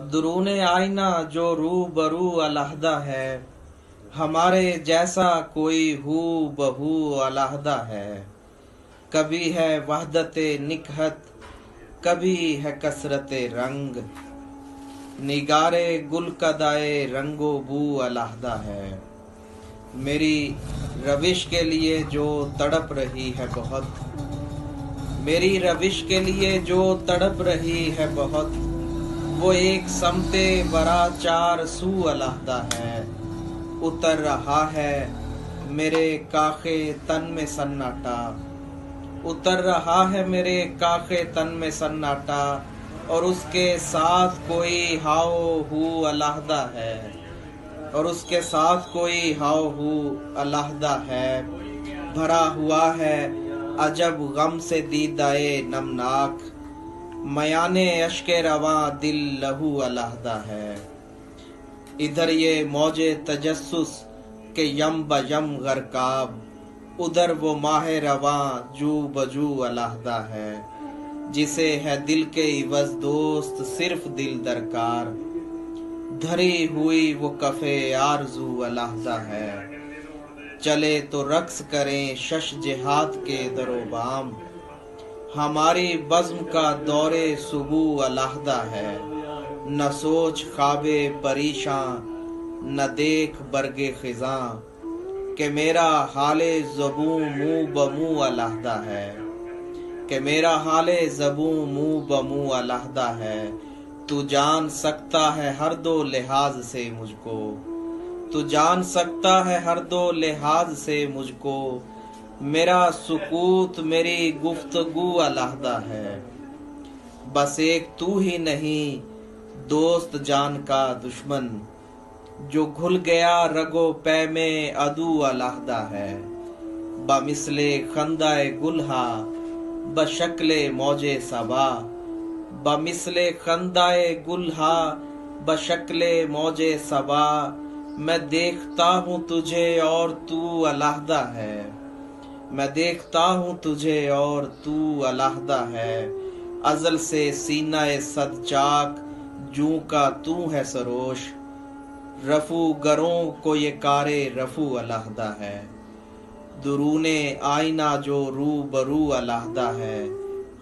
दुरूने आईना जो रू बरू अलहदा है, हमारे जैसा कोई हू बहू अलहदा है। कभी है वहदते निकहत, कभी है कसरते रंग, निगारे गुल कदाए रंगो बू अलहदा है। मेरी रविश के लिए जो तड़प रही है बहुत, मेरी रविश के लिए जो तड़प रही है बहुत, वो एक समते बरा चार सू अलहदा है। उतर रहा है मेरे काखे तन में सन्नाटा, उतर रहा है मेरे काखे तन में सन्नाटा, और उसके साथ कोई हाओ हू अलहदा है, और उसके साथ कोई हाओ हू अलहदा है। भरा हुआ है अजब गम से दीदाए नमनाक, मयाने अश्के रवा दिल लहू अलहदा है। इधर ये मौजे तजस्सुस के यम बयम गरकाब, उधर वो माहे रवा जू बजू अलहदा है। जिसे है दिल के इवज दोस्त सिर्फ दिल दरकार, धरी हुई वो कफे आरजू अलहदा है। चले तो रक्स करें शश जिहाद के दरोबाम, हमारी बज़्म का दौरे सुबू अलहदा है। न सोच ख्वाबे परेशान, न देख बरगे खिजां, के मेरा हाले ज़बू मुँह बमू अलहदा है, के मेरा हाले ज़बू मुँह बमू अलहदा है। तू जान सकता है हर दो लिहाज से मुझको, तू जान सकता है हर दो लिहाज से मुझको, मेरा सुकूत मेरी गुफ्तगू अलहदा है। बस एक तू ही नहीं दोस्त जान का दुश्मन, जो घुल गया रगो पै में अदू अलहदा है। बमिसले खंदाए गुल्हा बशक्ले मौजे सबा, बमिसले खंदाए गुल्हा बशक्ले मौजे सबा, मैं देखता हूँ तुझे और तू अलहदा है, मैं देखता हूँ तुझे और तू अलहदा है। अज़ल से सीना-ए सदचाक जूं का तू है सरोश, रफू गरों को ये कारे रफू अलहदा है। दुरूने आईना जो रू बरू अलहदा है,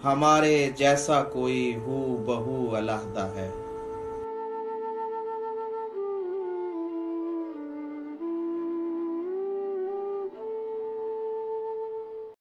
हमारे जैसा कोई हू बहू अलहदा है।